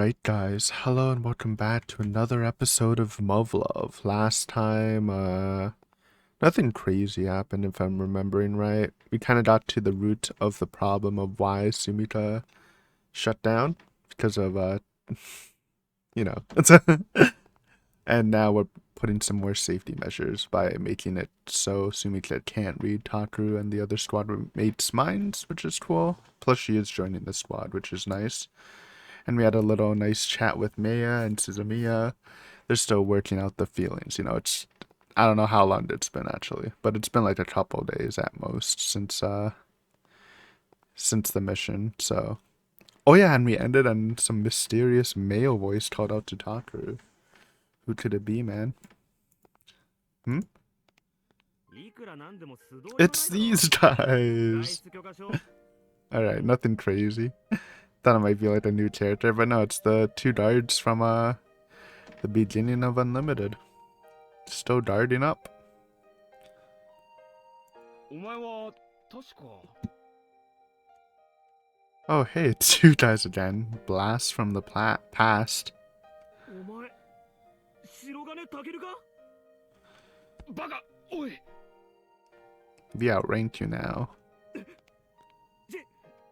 Alright guys, hello and welcome back to another episode of Muv-Luv. Last time, nothing crazy happened if I'm remembering right. We kind of got to the root of the problem of why Sumika shut down, because of, you know, and now we're putting some more safety measures by making it so Sumika can't read Takaru and the other squad mates' minds, which is cool. Plus she is joining the squad, which is nice. And we had a little nice chat with Maya and Suzumiya. They're still working out the feelings. You know, I don't know how long it's been actually, but it's been like a couple days at most since the mission. So, oh yeah, and we ended on some mysterious male voice called out to Takaru. Who could it be, man? Hmm? It's these guys. Alright, nothing crazy. Thought it might be like a new character, but no, it's the two darts from the beginning of Unlimited. Still darting up. Oh hey, it's you guys again. Blast from the past. We outranked you now.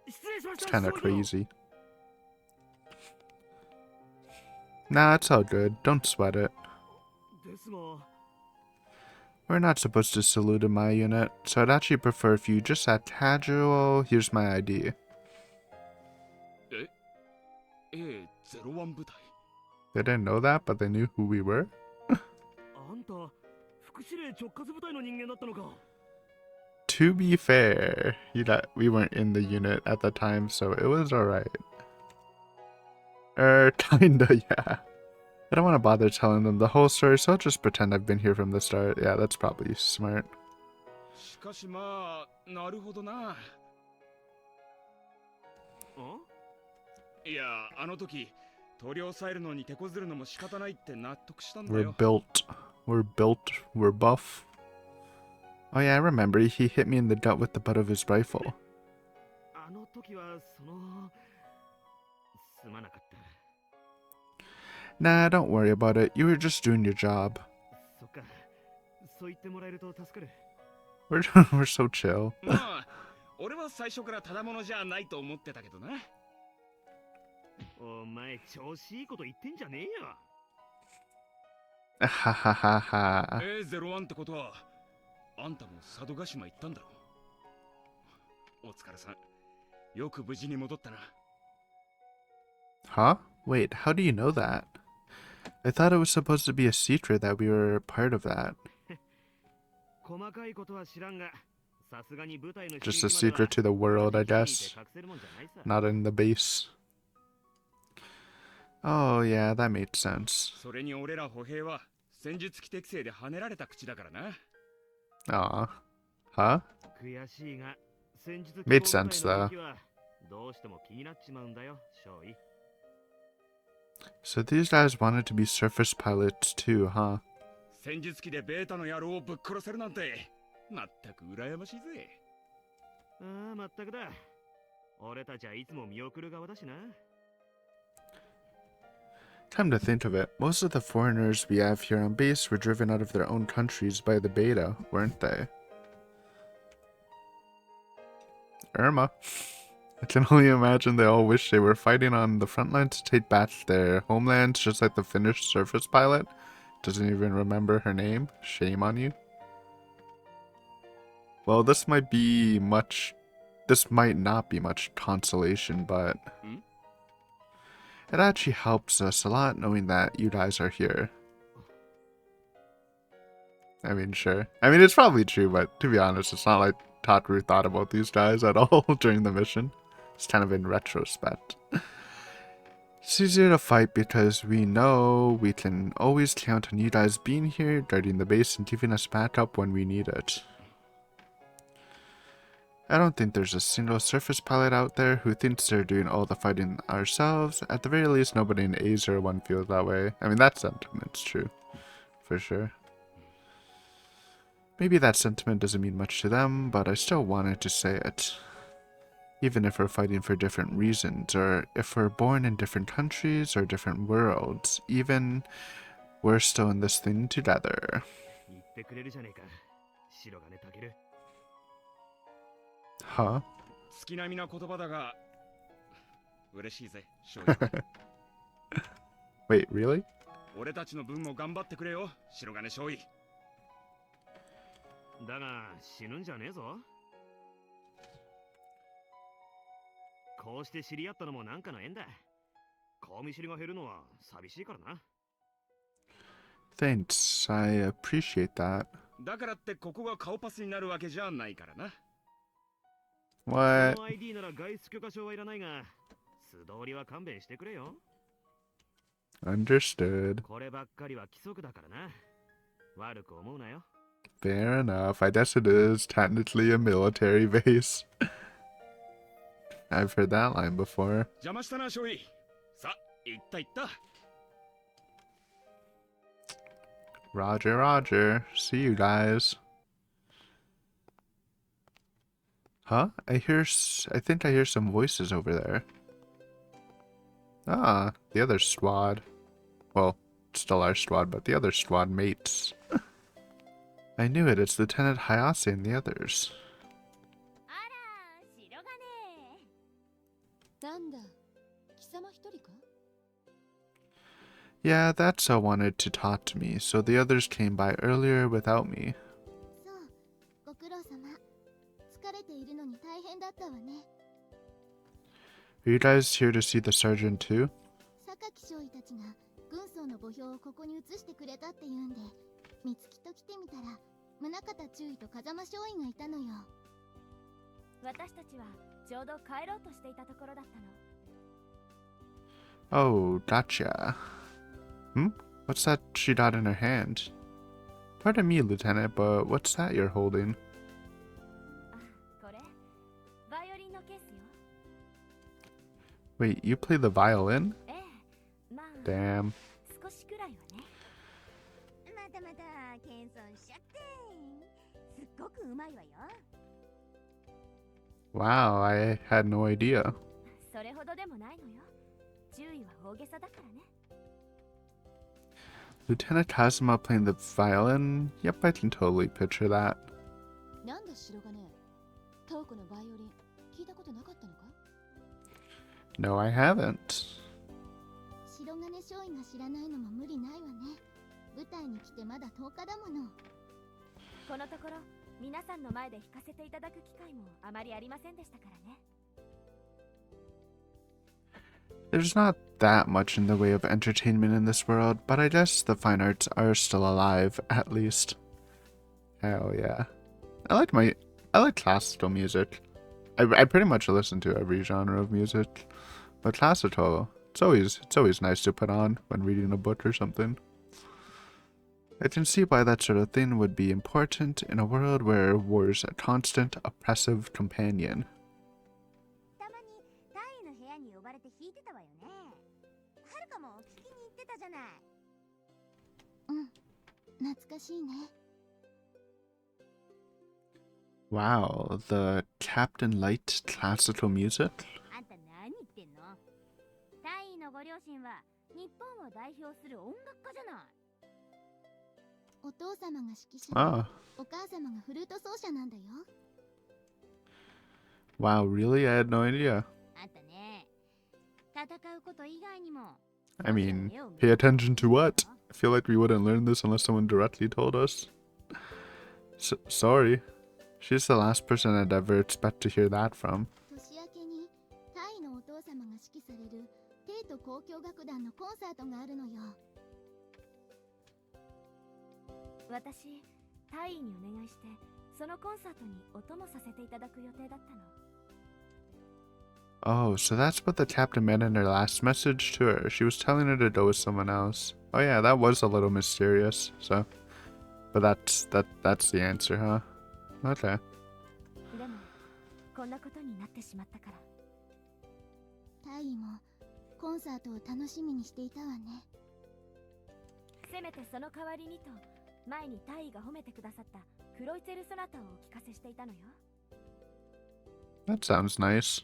It's kinda crazy. Nah, it's all good. Don't sweat it. We're not supposed to salute in my unit, so I'd actually prefer if you just act casual. Here's my ID. They didn't know that, but they knew who we were. To be fair, we weren't in the unit at the time, so it was alright. Kinda, yeah. I don't want to bother telling them the whole story, so I'll just pretend I've been here from the start. Yeah, that's probably smart. We're built. We're buff. Oh yeah, I remember. He hit me in the gut with the butt of his rifle. Nah, don't worry about it. You were just doing your job. We're so chill. Ha ha ha ha. Huh? Wait, how do you know that? I thought it was supposed to be a secret that we were part of that. Just a secret to the world, I guess. Not in the base. Oh yeah, that made sense. Aw. Huh? Made sense though. So these guys wanted to be surface pilots too, huh? Come to think of it, most of the foreigners we have here on base were driven out of their own countries by the beta, weren't they? Irma. I can only imagine they all wish they were fighting on the front line to take back their homelands, just like the Finnish surface pilot. Doesn't even remember her name. Shame on you. Well, this might not be much consolation, but it actually helps us a lot knowing that you guys are here. I mean, sure. I mean, it's probably true, but to be honest, it's not like Takaru thought about these guys at all during the mission. It's kind of in retrospect. It's easier to fight because we know we can always count on you guys being here, guarding the base, and giving us backup when we need it. I don't think there's a single surface pilot out there who thinks they're doing all the fighting ourselves. At the very least, nobody in A01 feels that way. I mean, that sentiment's true. For sure. Maybe that sentiment doesn't mean much to them, but I still wanted to say it. Even if we're fighting for different reasons, or if we're born in different countries or different worlds, even we're still in this thing together. Huh? Wait, really? 俺たちの分も頑張ってくれよ、白金少尉。だが死ぬんじゃねえぞ。こうして知り合ったのもなんかの縁だ。顔見知りが減るのは寂しいからな。Thanks, I appreciate that. だからってここが顔パスになるわけじゃないからな。What? この ID なら外出許可証はいらないが、素通りは勘弁してくれよ。Understood. こればっかりは規則だからな。悪く思うなよ。Fair enough. I guess it is technically a military base. I've heard that line before. 邪魔したな、少尉。さあ、行った行った。Roger, Roger. See you guys. Huh? I think I hear some voices over there. Ah, the other squad. Well, still our squad, but the other squad mates. I knew it. It's Lieutenant Hayase and the others. Yeah, Thatsa wanted to talk to me, so the others came by earlier without me. Are you guys here to see the sergeant too? Oh, gotcha. What's that she got in her hand? Pardon me, Lieutenant, but what's that you're holding? Wait, you play the violin? Damn. Wow, I had no idea. Lieutenant Kazuma playing the violin? Yep, I can totally picture that. No, I haven't. There's not that much in the way of entertainment in this world, but I guess the fine arts are still alive, at least. Hell yeah. I like classical music. I pretty much listen to every genre of music, but classical, it's always nice to put on when reading a book or something. I can see why that sort of thing would be important in a world where war's a constant, oppressive companion. Wow, the Captain Light classical music? Ah. Wow, really? I had no idea. I mean, pay attention to what? I feel like we wouldn't learn this unless someone directly told us. Sorry. She's the last person I'd ever expect to hear that from. Oh, so that's what the captain meant in her last message to her. She was telling her to go with someone else. Oh yeah, that was a little mysterious, so... But that's the answer, huh? Okay. That sounds nice.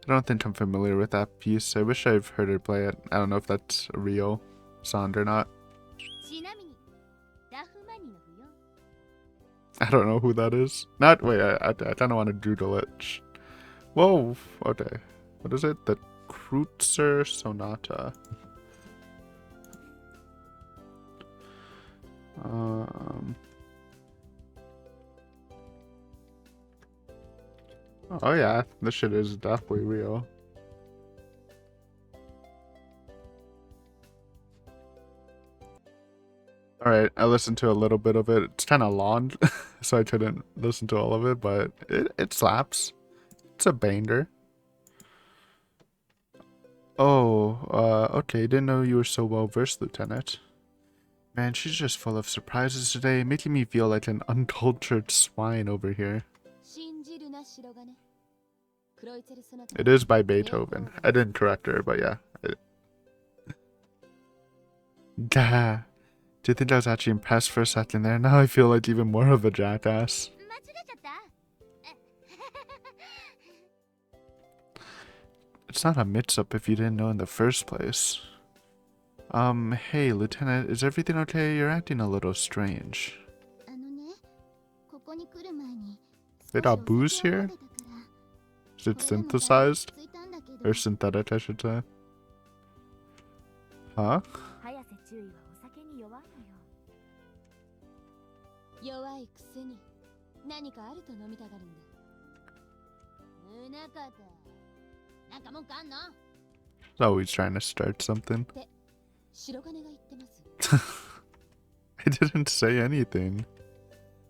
I don't think I'm familiar with that piece. I wish I've heard her play it. I don't know if that's a real song or not. I don't know who that is. Not wait. I don't want to doodle it. Whoa. Okay. What is it? The Kreutzer Sonata. Oh yeah, this shit is definitely real. Alright, I listened to a little bit of it. It's kind of long, so I couldn't listen to all of it, but it slaps. It's a banger. Oh, okay, didn't know you were so well versed, Lieutenant. Man, she's just full of surprises today, making me feel like an uncultured swine over here. It is by Beethoven. I didn't correct her, but yeah. Gah. Do you think I was actually impressed for a second there? Now I feel like even more of a jackass. It's not a mix-up if you didn't know in the first place. Hey, Lieutenant, is everything okay? You're acting a little strange. They got booze here? Is it synthesized? Or synthetic, I should say. Huh? Always trying to start something. I didn't say anything.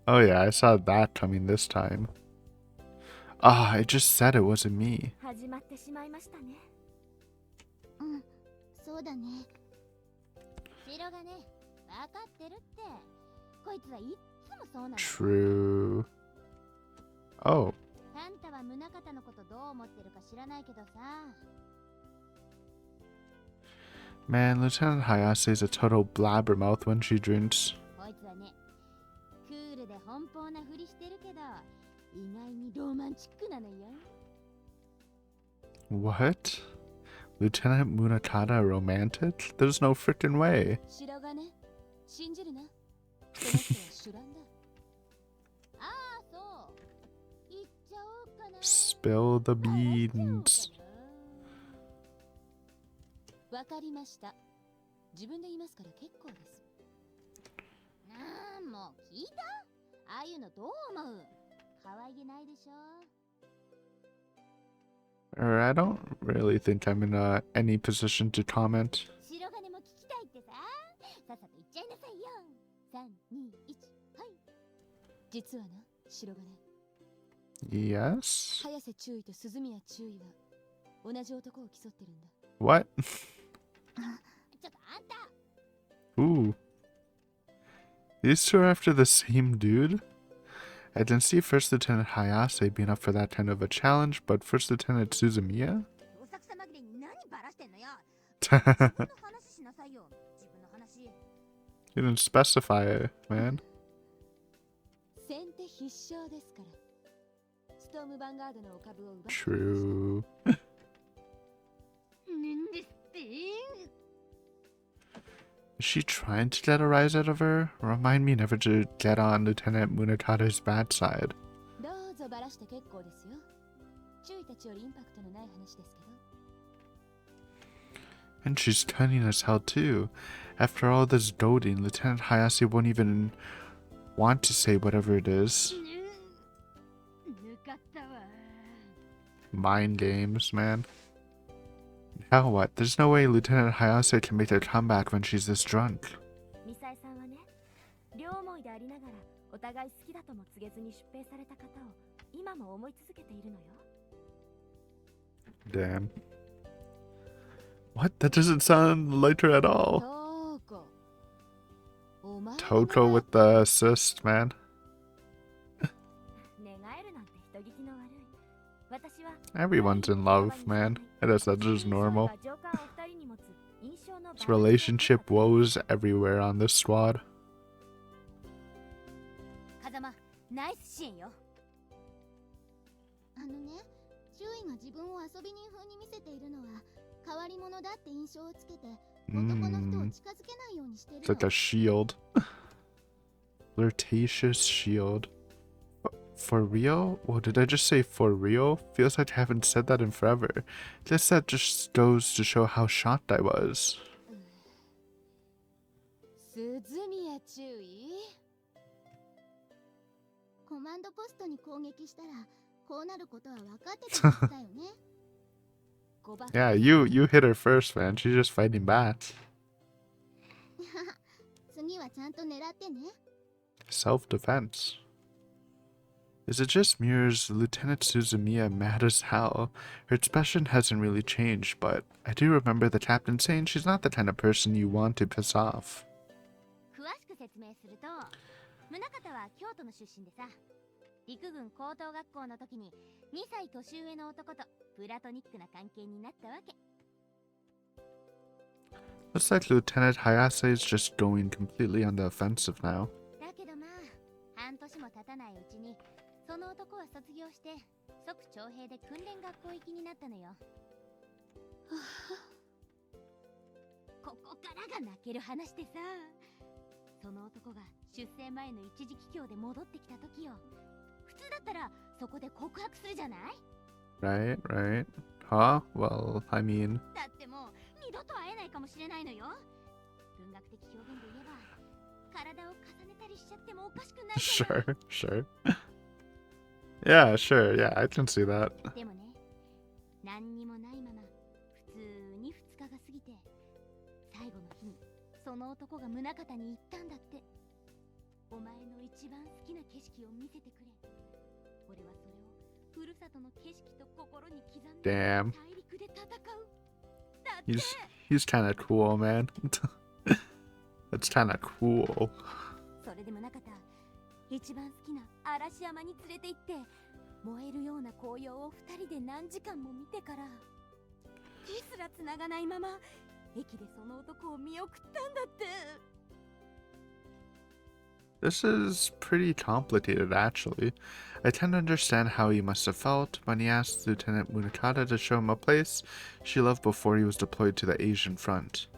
Oh yeah, I saw that coming this time. Ah, I just said it wasn't me. True. Oh. Man, Lieutenant Hayase is a total blabbermouth when she drinks. What? Lieutenant Munakata romantic? There's no frickin' way. Spill the beans. I don't really think I'm in any position to comment. Yes? What? Ooh. These two are after the same dude? I didn't see First Lieutenant Hayase being up for that kind of a challenge, but First Lieutenant Suzumiya? You didn't specify it, man. True. Is she trying to get a rise out of her? Remind me never to get on Lieutenant Munakata's bad side. And she's cunning as hell too. After all this doting, Lieutenant Hayase won't even want to say whatever it is. Mind games, man. Now what? There's no way Lieutenant Hayase can make a comeback when she's this drunk. Damn. What? That doesn't sound like her at all. Toko with the assist, man. Everyone's in love, man. That's just normal. It's relationship woes everywhere on this squad. が自分を遊び人風に見せているのは変わり者だって印象をつけて男の人を近づけないようにしてるの。It's like a shield. Flirtatious shield. For real? Well, did I just say for real? Feels like I haven't said that in forever. Guess that just goes to show how shocked I was. 鈴宮注意。コマンドポストに攻撃したらこうなることは分かってたはずだよね。Yeah, you hit her first, man. She's just fighting back. 次はちゃんと狙ってね。Self-defense. Is it just me or is Lieutenant Suzumiya mad as hell? Her expression hasn't really changed, but I do remember the captain saying she's not the kind of person you want to piss off. 詳しく説明すると、宗像は京都の出身でさ、陸軍高等学校の時に2歳年上の男とプラトニックな関係になったわけ。Looks like Lieutenant Hayase is just going completely on the offensive now. だけどまあ、半年も経たないうちに、その男は卒業して即徴兵で訓練学校行きになったのよ。ここからが泣ける話でさ、その男が出征前の一時帰郷で戻ってきた時よ。普通だったらそこで告白するじゃない？ Right, right. Huh? Well, I mean... だってもう二度と会えないかもしれないのよ。文学的表現で言えば、体を重ねたりしちゃってもおかしくないじゃない？ Sure, sure. Yeah, sure, yeah, I can see that. でもね、何にもないまま普通に2日が過ぎて、最後の日にその男が宗像に言ったんだって。お前の一番好きな景色を見せてくれ。俺はそれをふるさとの景色と心に刻んで Damn. 大陸で戦う。だって He's kind of cool, man. That's kind of cool. それで宗像、一番好きな嵐山に連れて行って燃えるような紅葉を2人で何時間も見てから手すら繋がないまま駅でその男を見送ったんだって。 This is pretty complicated, actually. I tend to understand how he must have felt when he asked Lieutenant Munakata to show him a place she loved before he was deployed to the Asian front.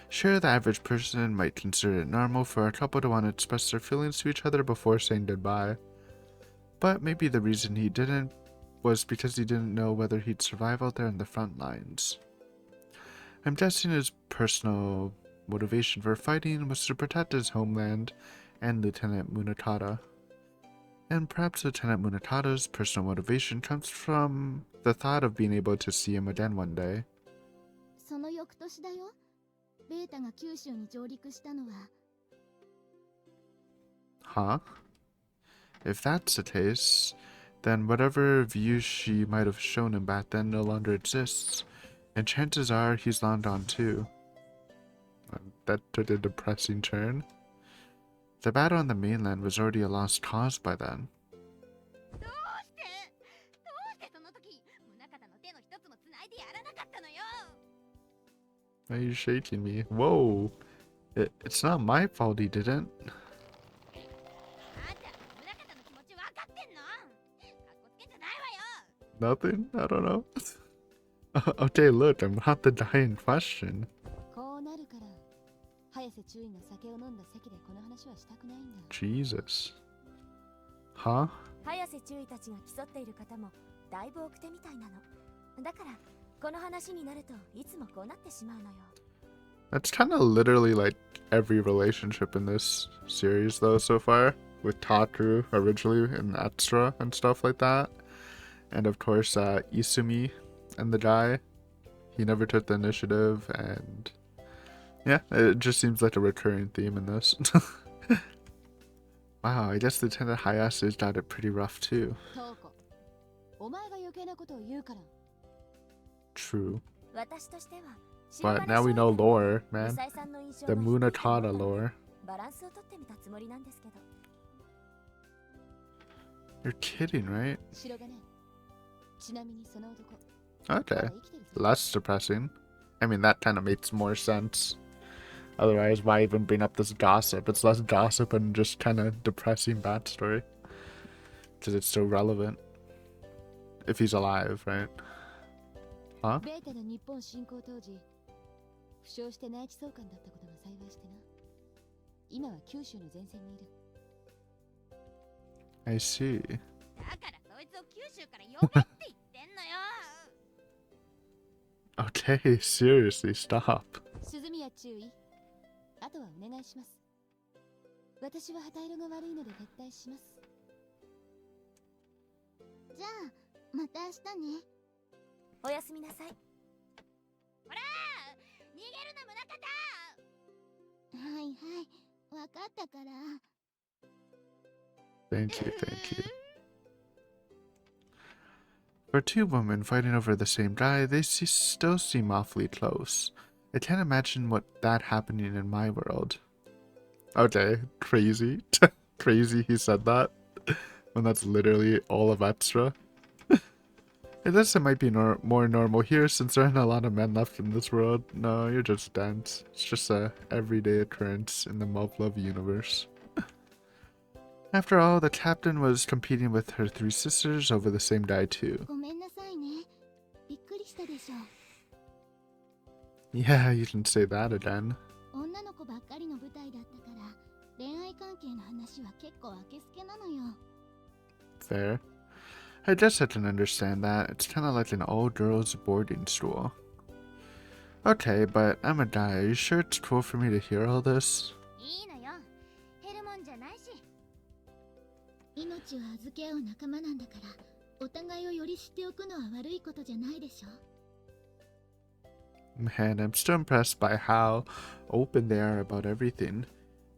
Sure, the average person might consider it normal for a couple to want to express their feelings to each other before saying goodbye. But maybe the reason he didn't was because he didn't know whether he'd survive out there in the front lines. I'm guessing his personal motivation for fighting was to protect his homeland and Lieutenant Munakata. And perhaps Lieutenant Munakata's personal motivation comes from the thought of being able to see him again one day. その翌年だよ。ベータが九州に上陸したのは。 Huh? If that's the case, then whatever views she might have shown him back then no longer exists, and chances are he's long gone too. That took a depressing turn. The battle on the mainland was already a lost cause by then. どうしてその時宗像の手の一つも繋いでやらなかったのよ。 Why are you shaking me? Whoa! It's not my fault he didn't. あんた宗像の気持ち分かってんの？かっこつけんじゃないわよ。 Nothing? I don't know. Okay, look, I'm not the guy in question. こうなるから早瀬注意が酒を飲んだ席でこの話はしたくないんだ。 Jesus. Huh? 早瀬注意たちが競っている方もだいぶ奥手みたいなの。だからこの話になるといつもこうなってしまうのよ。 That's kind of literally like every relationship in this series, though, so far. With Taku originally and Atsura and stuff like that. And of course, Isumi and the guy. He never took the initiative, and yeah, it just seems like a recurring theme in this. Wow, I guess Lieutenant Hayase's got it pretty rough too. True. But now we know lore, man. The Munakata lore. You're kidding, right? Okay. Less depressing. I mean, that kind of makes more sense. Otherwise, why even bring up this gossip? It's less gossip and just kind of depressing backstory. Because it's so relevant. if he's alive, right? Huh? ベータの日本侵攻当時、負傷して内地総監だったことが幸いしてな。今は九州の前線にいる。I see. だからそいつを九州から呼べって言ってんのよ。Okay, seriously, stop. 鈴宮注意。あとはお願いします。私は旗色が悪いので撤退します。じゃあ、また明日ね。おやすみなさい。ほら逃げるな宗方。はいはい、わかったから。Thank you, thank you. For two women fighting over the same guy, they still seem awfully close. I can't imagine what that happening in my world. Okay, crazy. Crazy he said that. When that's literally all of extra. I guess it might be more normal here since there aren't a lot of men left in this world. No, you're just dense. It's just a everyday occurrence in the Muv-Luv universe. After all, the captain was competing with her three sisters over the same guy too. Yeah, you can say that again. Fair. I guess I can understand that. It's kind of like an all-girls boarding school. Okay, but I'm a guy. Are you sure it's cool for me to hear all this? Man, I'm still impressed by how open they are about everything.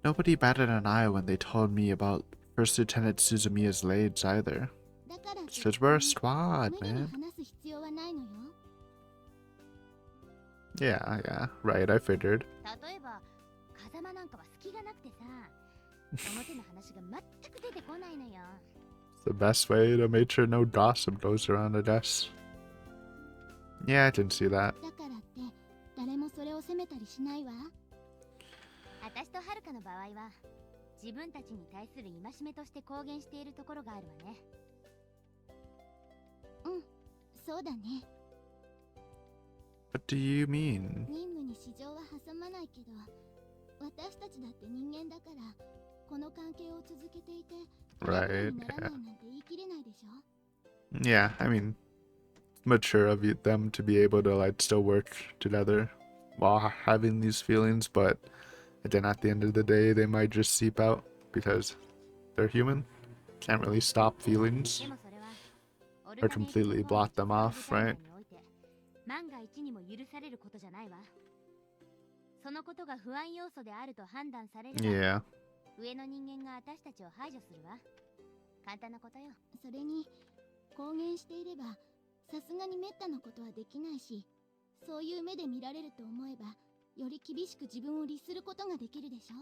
Nobody batted an eye when they told me about First Lieutenant Suzumiya's legs either. It's because we're a squad, man. Yeah, right, I figured. It's the best way to make sure no gossip goes around, I guess. Yeah, I can see that. 私とはるかの場合は自分たちに対する戒めとして公言しているところがあるわね。うん、そうだね。What do you mean? 任務に私情は挟まないけど、私たちだって人間だからこの関係を続けていて、Right, ならないなんて言い切れないでしょ? Yeah, I mean, mature of them to be able to like still work together while having these feelings, but then at the end of the day they might just seep out because they're human. Can't really stop feelings or completely block them off, right? 万が一にも許されることじゃないわ。そのことが不安要素であると判断されれば、Yeah. 上の人間が私たちを排除するわ。簡単なことよ。それに公言していればさすがに滅多なことはできないし、そういう目で見られると思えばより厳しく自分を律することができるでしょ?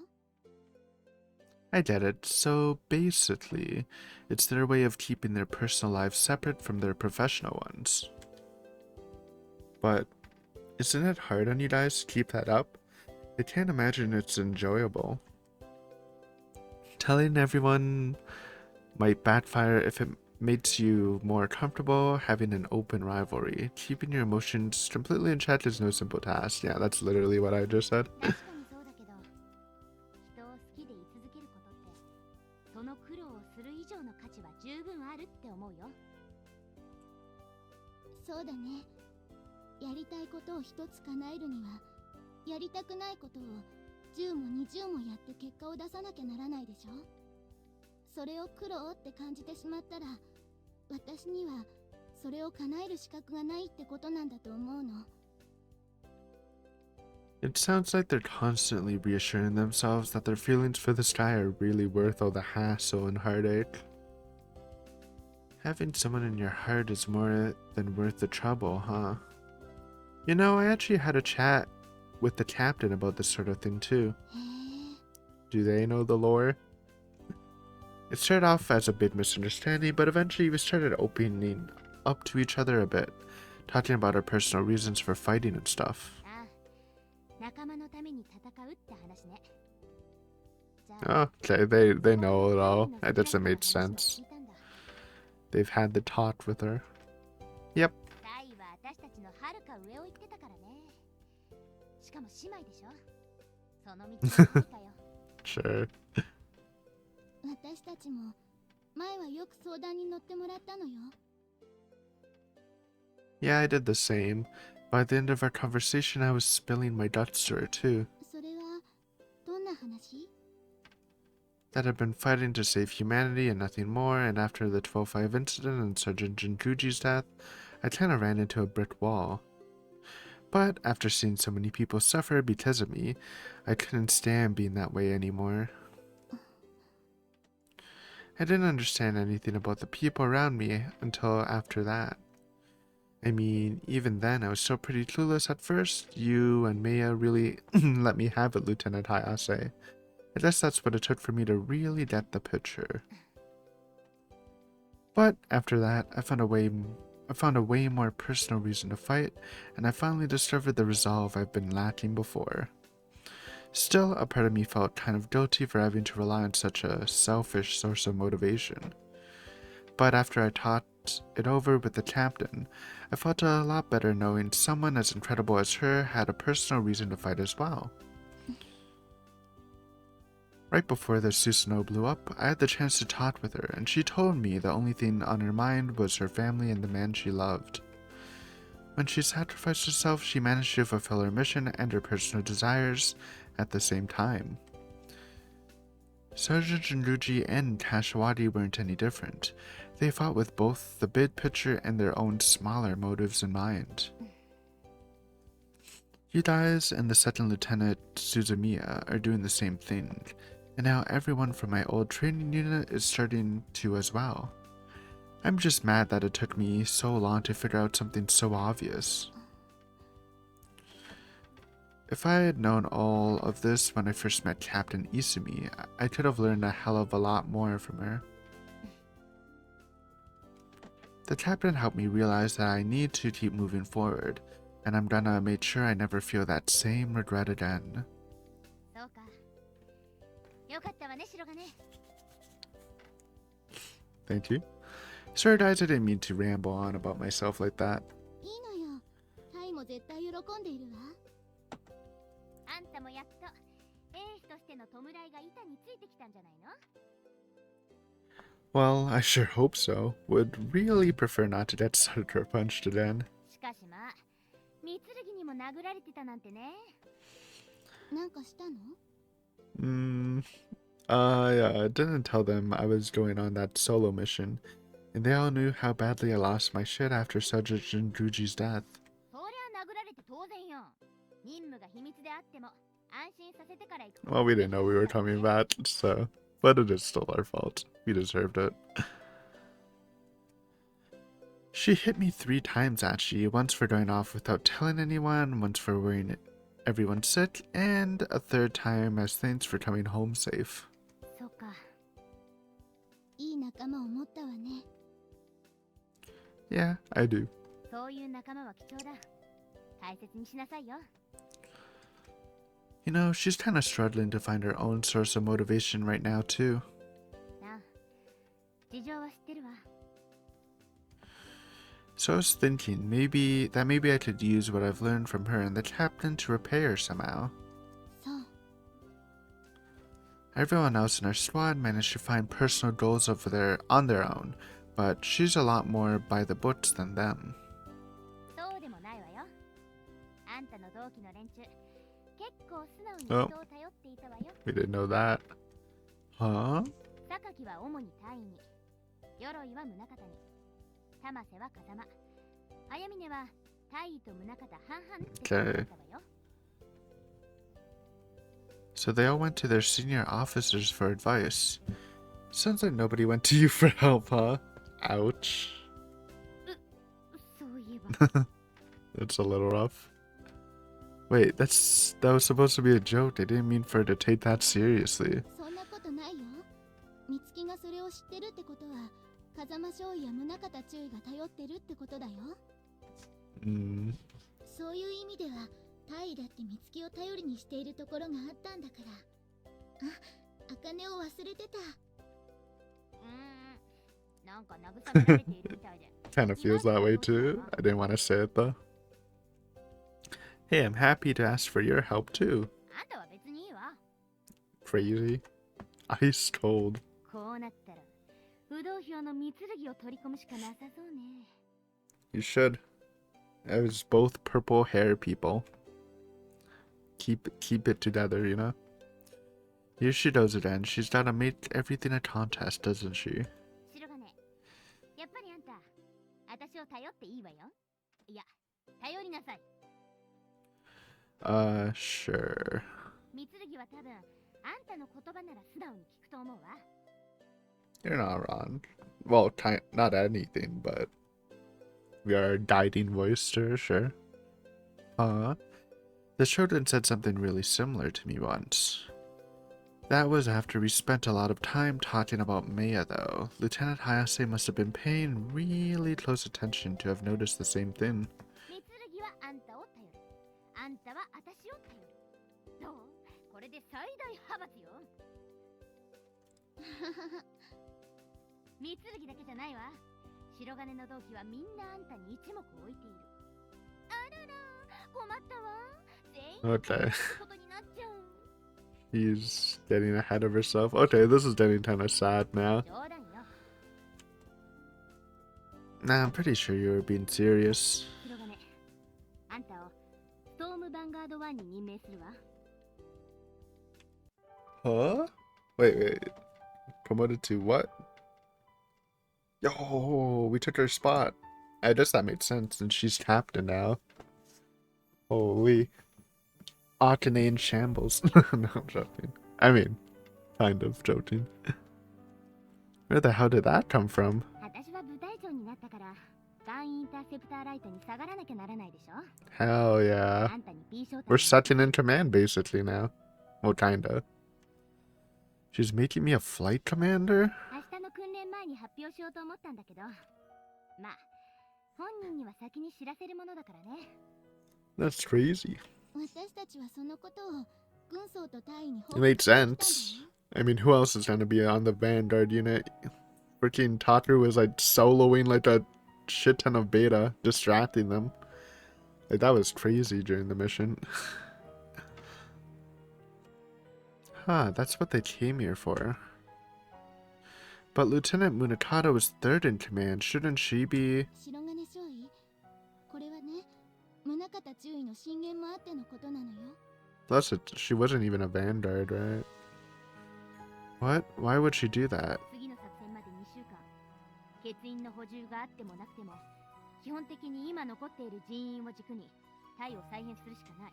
I get it. So basically, it's their way of keeping their personal lives separate from their professional ones. But isn't it hard on you guys to keep that up? I can't imagine it's enjoyable. Telling everyone might backfire if it makes you more comfortable having an open rivalry. Keeping your emotions completely in check is no simple task. Yeah, that's literally what I just said. その苦労をする以上の価値は十分あるって思うよ。そうだね。やりたいことを一つ叶えるには、やりたくないことを10も20もやって結果を出さなきゃならないでしょ。それを苦労って感じてしまったら、私にはそれを叶える資格がないってことなんだと思うの。It sounds like they're constantly reassuring themselves that their feelings for this guy are really worth all the hassle and heartache. Having someone in your heart is more than worth the trouble, huh? You know, I actually had a chat with the captain about this sort of thing too. Do they know the lore? It started off as a big misunderstanding, but eventually we started opening up to each other a bit, talking about our personal reasons for fighting and stuff. Okay, they know it all. That doesn't make sense. They've had the talk with her. Yep. タイは私たちのはるか上を行ってたからね。しかも姉妹でしょ。その道の何かよ。Sure. 私たちも前はよく相談に乗ってもらったのよ。 Yeah, I did the same. By the end of our conversation, I was spilling my guts to her too. それはどんな話？ That I'd been fighting to save humanity and nothing more, and after the 12-5 incident and Sergeant Jinkuji's death, I kinda ran into a brick wall. But after seeing so many people suffer because of me, I couldn't stand being that way anymore. I didn't understand anything about the people around me until after that. I mean, even then, I was still pretty clueless at first. You and Maya really let me have it, Lieutenant Hayase. I guess that's what it took for me to really get the picture. But after that, I found a way more personal reason to fight, and I finally discovered the resolve I've been lacking before. Still, a part of me felt kind of guilty for having to rely on such a selfish source of motivation. But after I talked it over with the captain, I felt a lot better knowing someone as incredible as her had a personal reason to fight as well. Right before the Susanoo blew up, I had the chance to talk with her, and she told me the only thing on her mind was her family and the man she loved. When she sacrificed herself, she managed to fulfill her mission and her personal desires at the same time. Sergeant Jinguji and Kashiwagi weren't any different. They fought with both the big picture and their own smaller motives in mind. You guys and the second lieutenant Suzumiya are doing the same thing, and now everyone from my old training unit is starting to as well. I'm just mad that it took me so long to figure out something so obvious. If I had known all of this when I first met Captain Isumi, I could have learned a hell of a lot more from her. The captain helped me realize that I need to keep moving forward, and I'm gonna make sure I never feel that same regret again. そうか。よかったわね、シロがね。 Thank you. Sorry guys, I didn't mean to ramble on about myself like that. いいのよ。タイも絶対喜んでいるわ。あんたもやっとエースとしての弔いが板についてきたんじゃないの？ Well, I sure hope so. Would really prefer not to get sucker punched again. しかしまあ、三剣にも殴られてたなんてね。なんかしたの？ I didn't tell them I was going on that solo mission, and they all knew how badly I lost my shit after Sergeant Jinguji's death. そりゃ殴られて当然よ。任務が秘密であっても安心させてから行く。 Well, we didn't know we were coming back, so... But it is still our fault. We deserved it. She hit me 3 times actually, once for going off without telling anyone, once for worrying everyone sick, and a 3rd time as thanks for coming home safe. そうか。いい仲間を持ったわね。 Yeah, I do. そういう仲間は貴重だ。大切にしなさいよ。 You know, she's kind of struggling to find her own source of motivation right now, too. なあ、事情は知ってるわ。 So I was thinking, maybe I could use what I've learned from her and the captain to repay her somehow. そう。 Everyone else in our squad managed to find personal goals on their own, but she's a lot more by the books than them. そうでもないわよ。あんたの同期の連中、結構素直に人を頼っていたわよ。 We didn't know that. Huh? 榊は主に大尉に、鎧は宗方に、玉瀬は風間、綾峰は大尉と宗方半々って言ってたわよ。 So they all went to their senior officers for advice. Sounds like nobody went to you for help, huh? Ouch. そういえば。 That's a little rough. Wait, that was supposed to be a joke. I didn't mean for her to take that seriously. そんなことないよ。美月がそれを知ってるってことは、風間少尉や宗方中尉が頼ってるってことだよ。そういう意味では、大尉だって美月を頼りにしているところがあったんだから。あ、茜を忘れてた。なんか慰められているみたいで。Kind of feels that way too. I didn't want to say it though. Hey, I'm happy to ask for your help too. あんたは別にいいわ。 Crazy. Ice cold. こうなったら不動票の三剣を取り込むしかなさそうね。 You should. As both purple hair people. Keep it together, you know? Here she does it, and she's gotta make everything a contest, doesn't she? 白金、やっぱりあんた、私を頼っていいわよ。いや、頼りなさい。 Sure. 三剣は多分、あんたの言葉なら素直に聞くと思うわ。 You're not wrong. Well, not anything, but we are a guiding voice to her, sure. The children said something really similar to me once. That was after we spent a lot of time talking about Maya, though. Lieutenant Hayase must have been paying really close attention to have noticed the same thing. 三剣はあんたを頼る。あんたは私を頼る。どう？これで最大派閥よ。三剣だけじゃないわ。白金の同期はみんなあんたに一目置いている。あらら、困ったわ。全員 Okay. ことになっちゃう。 He's getting ahead of herself. Okay, this is getting kind of sad now. 冗談よ。 Nah, I'm pretty sure you were being serious. 白金、あんたをストームヴァンガード1に任命するわ。 Huh? Wait. Promoted to what? Yo, we took her spot. I guess that made sense, and she's captain now. Holy. Akane in shambles. No, I'm joking. I mean, kind of joking. Where the hell did that come from? 私は部隊長になったから、ガンインターセプターライトに下がらなきゃならないでしょ。 Hell yeah. あんたに B 賞 We're second in command, basically, now. Well, kinda. She's making me a flight commander? 明日の訓練前に発表しようと思ったんだけど、まあ、本人には先に知らせるものだからね。 That's crazy. 私たちはそのことを軍曹と隊員に It made sense. I mean, who else is gonna be on the Vanguard unit? Freaking Taku was like soloing like a shit ton of beta, distracting them. Like, that was crazy during the mission. Huh, that's what they came here for. But Lieutenant Munakata was third in command. Shouldn't she be... 白金少尉、これはね、宗像中尉の進言もあってのことなのよ。 Plus, she wasn't even a Vanguard, right? What? Why would she do that? 次の作戦まで2週間、欠員の補充があってもなくても、基本的に今残っている人員を軸に隊を再編するしかない。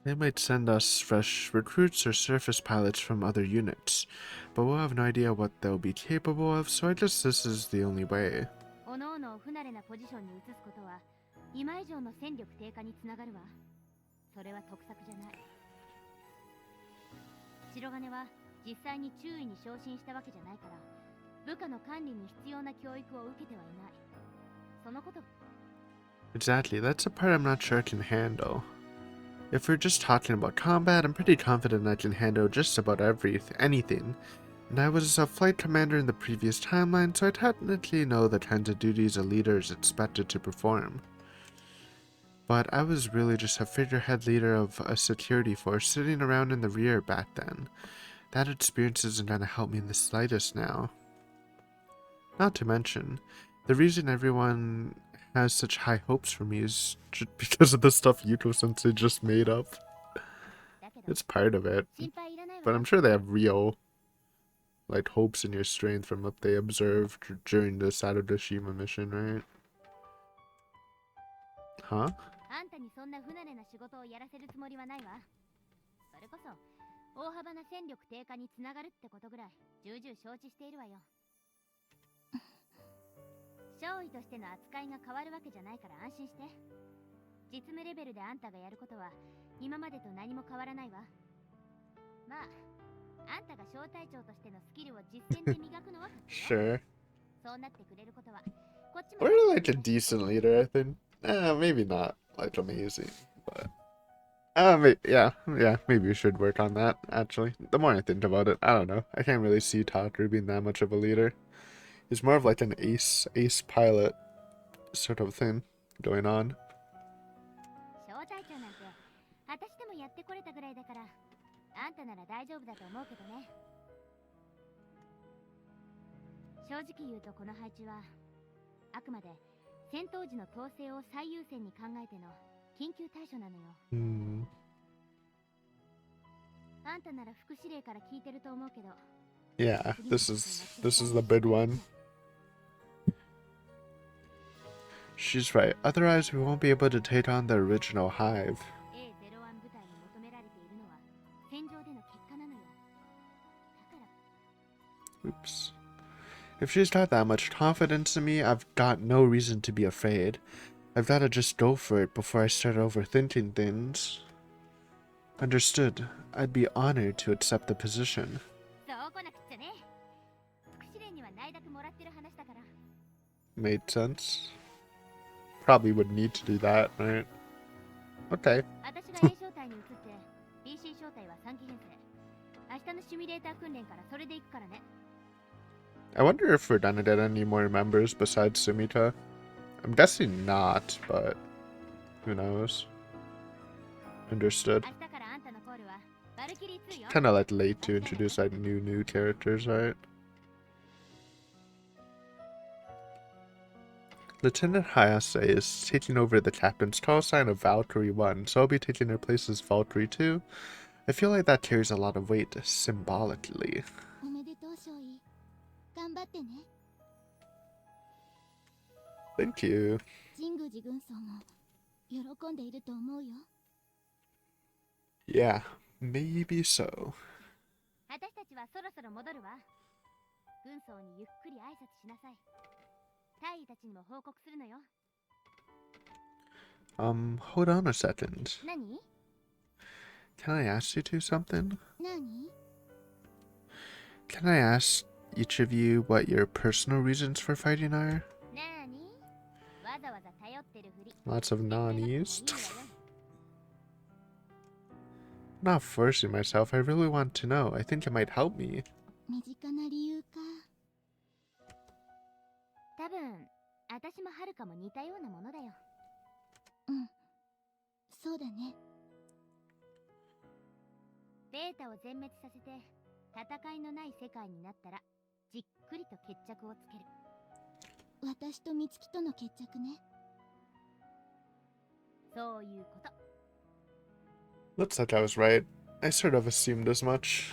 They might send us fresh recruits or surface pilots from other units, but we'll have no idea what they'll be capable of, so I guess this is the only way. おのおのを不慣れなポジションに移すことは、今以上の戦力低下につながるわ。それは得策じゃない。白金は実際に中尉に昇進したわけじゃないから、部下の管理に必要な教育を受けてはいない。そのこと。 Exactly, that's a part I'm not sure I can handle. If we're just talking about combat, I'm pretty confident I can handle just about anything. And I was a flight commander in the previous timeline, so I technically know the kinds of duties a leader is expected to perform. But I was really just a figurehead leader of a security force sitting around in the rear back then. That experience isn't gonna help me in the slightest now. Not to mention, the reason everyone has such high hopes for me is just because of the stuff Yuko-sensei just made up. It's part of it. But I'm sure they have real, like, hopes in your strength from what they observed during the Sadodashima mission, right? Huh? あんたにそんな不慣れな仕事をやらせるつもりはないわ。それこそ大幅な戦力低下につながるってことぐらい重々承知しているわよ。少尉としての扱いが変わるわけじゃないから安心して。実務レベルであんたがやることは今までと何も変わらないわ。まあ、あんたが小隊長としてのスキルを実践で磨くのは勝手よ。 Sure. そうなってくれることはこっちも。 We're like a decent leader, I think. Maybe not like amazing, but yeah, maybe we should work on that. Actually, the more I think about it, I don't know. I can't really see Taku being that much of a leader. He's more of like an ace pilot sort of thing going on. 小隊長なんて私でもやってこれたぐらいだから、あんたなら大丈夫だと思うけどね。正直言うとこの配置はあくまで戦闘時の統制を最優先に考えての緊急対処なのよ。あんたなら副司令から聞いてると思うけど。Yeah, this is the big one. She's right. Otherwise, we won't be able to take on the original hive. A01 部隊に求められているのは戦場での結果なのよ。だから。 Oops. If she's got that much confidence in me, I've got no reason to be afraid. I've got to just go for it before I start overthinking things. Understood. I'd be honored to accept the position. Made sense. Probably would need to do that, right? Okay. I wonder if we're gonna get any more members besides Sumita. I'm guessing not, but who knows? Understood. Kinda like late to introduce like new characters, right? Lieutenant Hayase is taking over the captain's call sign of Valkyrie 1, so I'll be taking her place as Valkyrie 2. I feel like that carries a lot of weight symbolically. Thank you. Yeah, maybe so. Hold on a second. Can I ask you two something? Can I ask each of you what your personal reasons for fighting are? Lots of nanis. I'm not forcing myself, I really want to know. I think it might help me. Looks like I was right. I sort of assumed as much.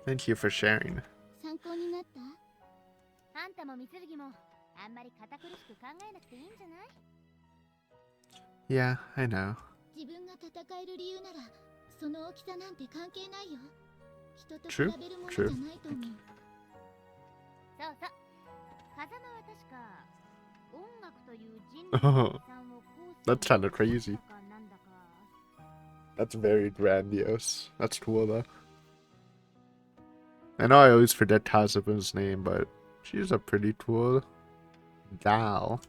Thank you for sharing. Yeah, I know. True, true. Oh, that's kind of crazy. That's very grandiose. That's cool though. I know I always forget Kazuma's name, but she's a pretty cool gal.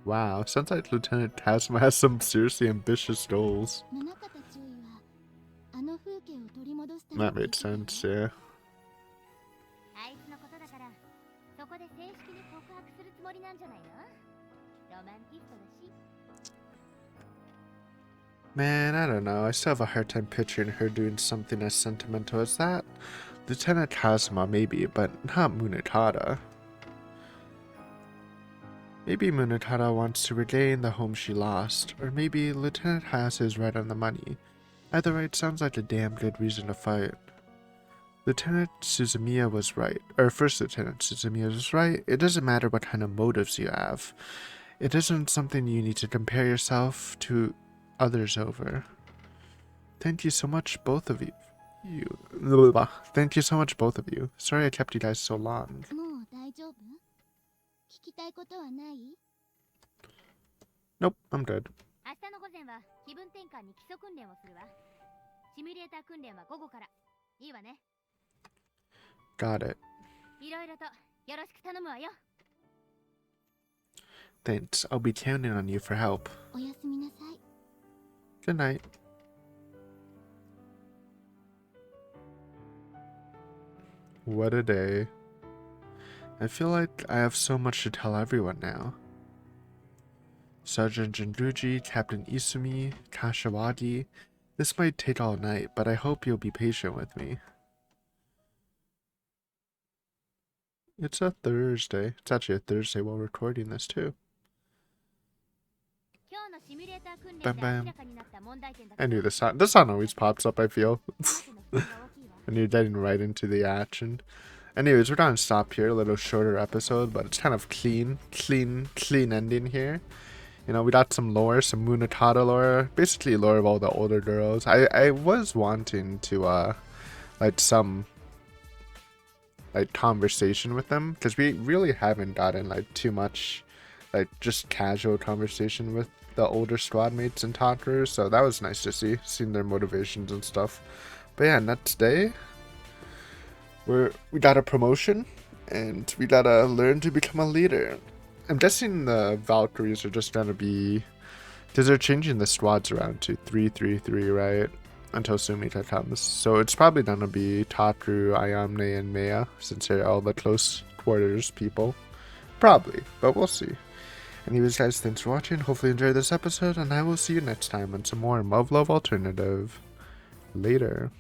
Wow, sounds like Lieutenant Kazuma has some seriously ambitious goals. That made sense, yeah. Man, I don't know. I still have a hard time picturing her doing something as sentimental as that. Lieutenant Kazuma, maybe, but not Munakata. Maybe Munakata wants to regain the home she lost, or maybe Lieutenant Hayase is right on the money. Either way, it sounds like a damn good reason to fight. Lieutenant Suzumiya was right, or First Lieutenant Suzumiya was right. It doesn't matter what kind of motives you have. It isn't something you need to compare yourself to others over. Thank you so much, both of you. Thank you so much, both of you. Sorry I kept you guys so long. Nope, I'm good. Got it. Thanks, I'll be counting on you for help. Good night. What a day. I feel like I have so much to tell everyone now. Sergeant Jinduji, Captain Isumi, Kashiwagi. This might take all night, but I hope you'll be patient with me. It's a Thursday. It's actually a Thursday while recording this too. Bam bam. I knew the song. The song always pops up, I feel. And you're getting right into the action. Anyways, we're gonna stop here. A little shorter episode, but it's kind of clean ending here. You know, we got some lore, some Munetata lore, basically lore of all the older girls. I was wanting to like some like conversation with them, because we really haven't gotten like too much like just casual conversation with the older squad mates and talkers, so that was nice to see, seeing their motivations and stuff. But yeah, next day we got a promotion and we gotta learn to become a leader. I'm guessing the Valkyries are just gonna be, because they're changing the squads around to 3-3-3, right? Until Sumika comes. So it's probably gonna be Taku, Ayame, and Maya, since they're all the close quarters people. Probably, but we'll see. Anyways guys, thanks for watching. Hopefully you enjoyed this episode, and I will see you next time on some more Muv-Luv Alternative. Later.